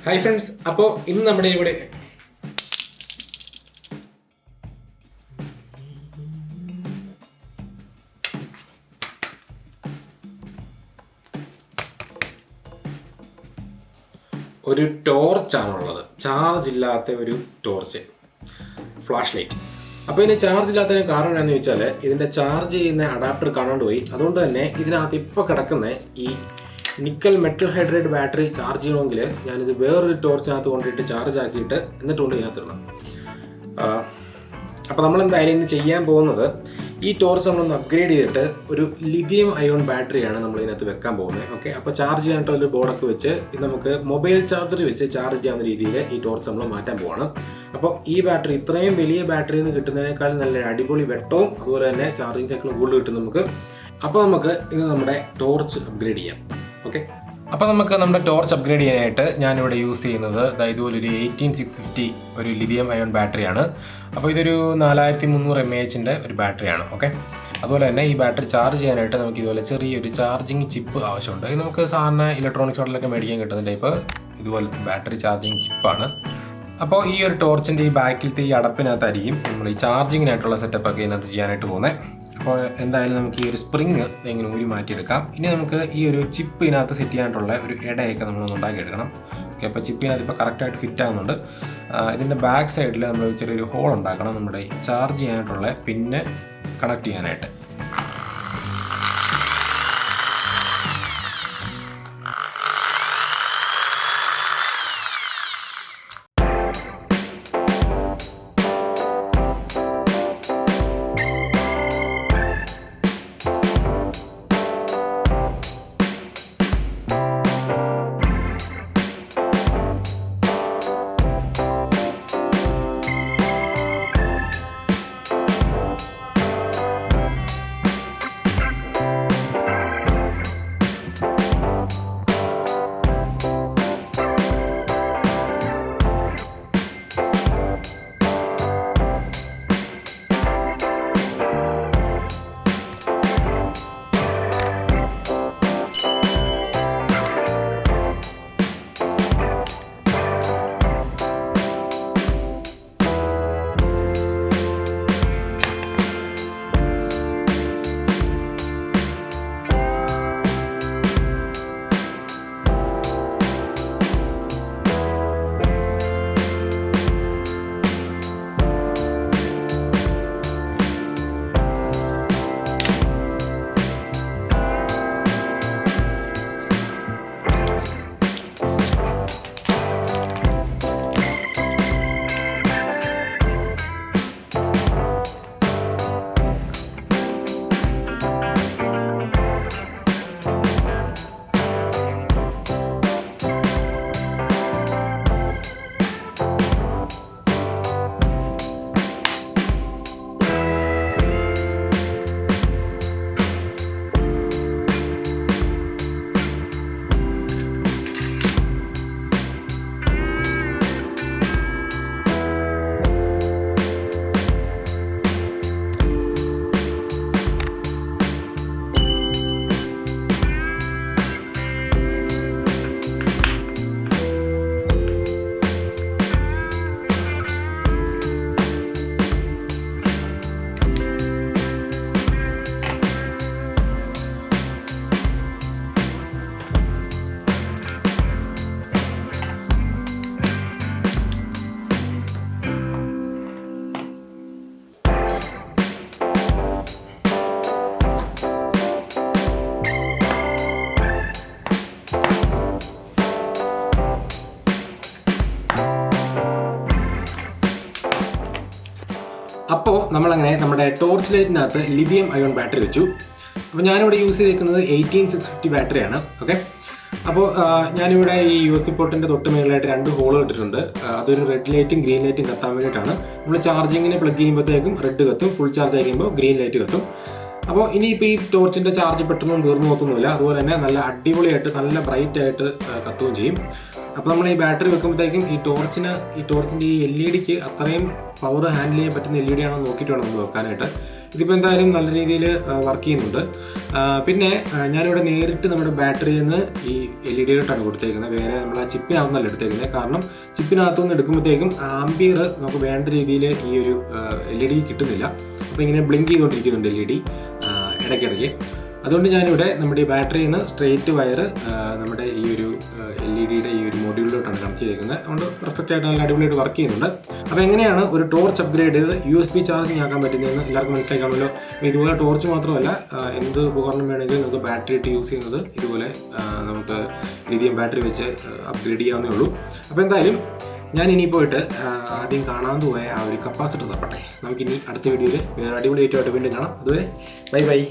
Hi friends, അപ്പോൾ ഇന്ന് നമ്മുടെ ഇവിടെ ഒരു ടോർച്ചാണുള്ളത്. ചാർജ് ഇല്ലാത്ത ഒരു ടോർച്ച്, ഫ്ലാഷ് ലൈറ്റ്. അപ്പോൾ ഇതിന് ചാർജ് ഇല്ലാത്തതിന് കാരണം എന്താണെന്ന് ചോദിച്ചാൽ ഇതിൻ്റെ ചാർജ് ചെയ്യുന്ന അഡാപ്റ്റർ കാണാണ്ട് പോയി. അതുകൊണ്ട് തന്നെ ഇതിനകത്ത് ഇപ്പോൾ കിടക്കുന്ന ഈ nickel metal hydrate battery charge ചെയ്യണമെങ്കിൽ ഞാനിത് വേറൊരു ടോർച്ചിനകത്ത് കൊണ്ടിട്ട് ചാർജ് ആക്കിയിട്ട് എന്നിട്ട് കൊണ്ട് ഇതിനകത്തിടണം. അപ്പോൾ നമ്മളെന്തായാലും ഇന്ന് ചെയ്യാൻ പോകുന്നത് ഈ ടോർച്ച് നമ്മളൊന്ന് അപ്ഗ്രേഡ് ചെയ്തിട്ട് ഒരു ലിഥിയം അയോൺ ബാറ്ററിയാണ് നമ്മൾ ഇതിനകത്ത് വെക്കാൻ പോകുന്നത്. ഓക്കെ, അപ്പോൾ ചാർജ് ചെയ്യാനായിട്ടുള്ള ഒരു ബോർഡൊക്കെ വെച്ച് ഇത് നമുക്ക് മൊബൈൽ ചാർജർ വെച്ച് ചാർജ് ചെയ്യാവുന്ന രീതിയിൽ ഈ ടോർച്ച് നമ്മൾ മാറ്റാൻ പോവാണ്. അപ്പോൾ ഈ ബാറ്ററി ഇത്രയും വലിയ ബാറ്ററിയിൽ നിന്ന് കിട്ടുന്നതിനേക്കാൾ നല്ല അടിപൊളി വെട്ടവും അതുപോലെ തന്നെ ചാർജിങ് സൈക്കിളും കൂടുതൽ കിട്ടും നമുക്ക്. അപ്പോൾ നമുക്ക് ഇന്ന് നമ്മുടെ ടോർച്ച് അപ്ഗ്രേഡ് ചെയ്യാം. ഓക്കെ, അപ്പോൾ നമുക്ക് നമ്മുടെ ടോർച്ച് അപ്ഗ്രേഡ് ചെയ്യാനായിട്ട് ഞാനിവിടെ യൂസ് ചെയ്യുന്നത് ഇതുപോലൊരു 18650 ഒരു ലിഥിയം അയോൺ ബാറ്ററിയാണ്. അപ്പോൾ ഇതൊരു 4300 mAh ഒരു ബാറ്ററിയാണ്. ഓക്കെ, അതുപോലെ തന്നെ ഈ ബാറ്ററി ചാർജ് ചെയ്യാനായിട്ട് നമുക്ക് ഇതുപോലെ ചെറിയൊരു ചാർജിങ് ചിപ്പ് ആവശ്യമുണ്ട്. ഇത് നമുക്ക് സാധാരണ ഇലക്ട്രോണിക് സ്റ്റോറിലൊക്കെ മേടിക്കാൻ കിട്ടുന്ന ടൈപ്പ് ഇതുപോലത്തെ ബാറ്ററി ചാർജിങ് ചിപ്പാണ്. അപ്പോൾ ഈ ഒരു ടോർച്ചിൻ്റെ ഈ ബാക്കിലത്തെ ഈ അടപ്പിനകത്തായിരിക്കും നമ്മൾ ഈ ചാർജിങ്ങിനായിട്ടുള്ള സെറ്റപ്പൊക്കെ ഇതിനകത്ത് ചെയ്യാനായിട്ട് പോകുന്നത്. അപ്പോൾ എന്തായാലും നമുക്ക് ഈ ഒരു സ്പ്രിങ് എങ്ങനെ ഊരി മാറ്റിയെടുക്കാം. ഇനി നമുക്ക് ഈ ഒരു ചിപ്പ് ഇതിനകത്ത് സെറ്റ് ചെയ്യാനായിട്ടുള്ള ഒരു ഇടയൊക്കെ നമ്മളൊന്ന് ഉണ്ടാക്കിയെടുക്കണം. ഓക്കെ, അപ്പോൾ ചിപ്പിനകത്ത് ഇപ്പോൾ കറക്റ്റായിട്ട് ഫിറ്റ് ആകുന്നുണ്ട്. ഇതിൻ്റെ ബാക്ക് സൈഡിൽ നമ്മൾ ചെറിയൊരു ഹോൾ ഉണ്ടാക്കണം നമ്മുടെ ചാർജ് ചെയ്യാനായിട്ടുള്ള പിന്നെ കണക്ട് ചെയ്യാനായിട്ട്. അപ്പോൾ നമ്മളങ്ങനെ നമ്മുടെ ടോർച്ച് ലൈറ്റിനകത്ത് ലിഥിയം അയോൺ ബാറ്ററി വെച്ചു. അപ്പോൾ ഞാനിവിടെ യൂസ് ചെയ്തിരിക്കുന്നത് 18650 ബാറ്ററിയാണ്. ഓക്കെ, അപ്പോൾ ഞാനിവിടെ ഈ USB പോർട്ടിൻ്റെ തൊട്ട് മേളിലായിട്ട് 2 ഹോളുകൾ ഇട്ടിട്ടുണ്ട്. അതൊരു റെഡ് ലൈറ്റും ഗ്രീൻ ലൈറ്റും കത്താൻ വേണ്ടിയിട്ടാണ്. നമ്മൾ ചാർജിങ്ങിന് പ്ലഗ് ചെയ്യുമ്പോഴത്തേക്കും റെഡ് കത്തും, ഫുൾ ചാർജ് ആകുമ്പോൾ ഗ്രീൻ ലൈറ്റ് കത്തും. അപ്പോൾ ഇനിയിപ്പോൾ ഈ ടോർച്ചിൻ്റെ ചാർജ് പെട്ടെന്ന് തീർന്നു പോകത്തൊന്നുമില്ല. അതുപോലെ തന്നെ നല്ല അടിപൊളിയായിട്ട് നല്ല ബ്രൈറ്റ് ആയിട്ട് കത്തുകയും ചെയ്യും. അപ്പോൾ നമ്മൾ ഈ ബാറ്ററി വെക്കുമ്പോഴത്തേക്കും ഈ ടോർച്ചിൻ്റെ ഈ LED-ക്ക് അത്രയും പവർ ഹാൻഡിൽ ചെയ്യാൻ പറ്റുന്ന LED ആണോ നോക്കിയിട്ട് വേണം നമ്മൾ വെക്കാനായിട്ട്. ഇതിപ്പോൾ എന്തായാലും നല്ല രീതിയിൽ വർക്ക് ചെയ്യുന്നുണ്ട്. പിന്നെ ഞാനിവിടെ നേരിട്ട് നമ്മുടെ ബാറ്ററിയിൽ നിന്ന് ഈ LED-യിലോട്ടാണ് കൊടുത്തേക്കുന്നത്. വേറെ നമ്മൾ ആ ചിപ്പിനകത്തുനിന്നല്ല എടുത്തേക്കുന്നത്. കാരണം ചിപ്പിനകത്തുനിന്ന് എടുക്കുമ്പോഴത്തേക്കും ആംബിയർ നമുക്ക് വേണ്ട രീതിയിൽ ഈ ഒരു LED കിട്ടുന്നില്ല. അപ്പോൾ ഇങ്ങനെ ബ്ലിങ്ക് ചെയ്തുകൊണ്ടിരിക്കുന്നുണ്ട് LED ഇടയ്ക്കിടയ്ക്ക്. അതുകൊണ്ട് ഞാനിവിടെ നമ്മുടെ ഈ ബാറ്ററിയിൽ നിന്ന് സ്ട്രെയിറ്റ് വയർ നമ്മുടെ ഈ ഒരു LED-യുടെ ഈ ഒരു മൊഡ്യൂളിലോട്ടാണ് കണക്ട് ചെയ്തേക്കുന്നത്. അതുകൊണ്ട് പെർഫെക്റ്റ് ആയിട്ട് നല്ല അടിപൊളിയായിട്ട് വർക്ക് ചെയ്യുന്നുണ്ട്. അപ്പോൾ എങ്ങനെയാണ് ഒരു ടോർച്ച് അപ്ഗ്രേഡ് ചെയ്ത് USB ചാർജിങ് ആക്കാൻ പറ്റുന്നതെന്ന് എല്ലാവർക്കും മനസ്സിലാക്കാമല്ലോ. അപ്പോൾ ഇതുപോലെ ടോർച്ച് മാത്രമല്ല എന്ത് ഉപകരണം വേണമെങ്കിലും നമുക്ക് ബാറ്ററി ഇട്ട് യൂസ് ചെയ്യുന്നത് ഇതുപോലെ നമുക്ക് ലിഥിയം ബാറ്ററി വെച്ച് അപ്ഗ്രേഡ് ചെയ്യാവുന്നേ ഉള്ളൂ. അപ്പോൾ എന്തായാലും ഞാൻ ഇനി പോയിട്ട് ആദ്യം കാണാൻ പോയ ആ ഒരു കപ്പാസിറ്റർ തപ്പട്ടെ. നമുക്കിനി അടുത്ത വീഡിയോയിൽ വേറെ അടിപൊളിയായിട്ട് വീണ്ടും കാണാം. അതുവരെ ബൈ ബൈ.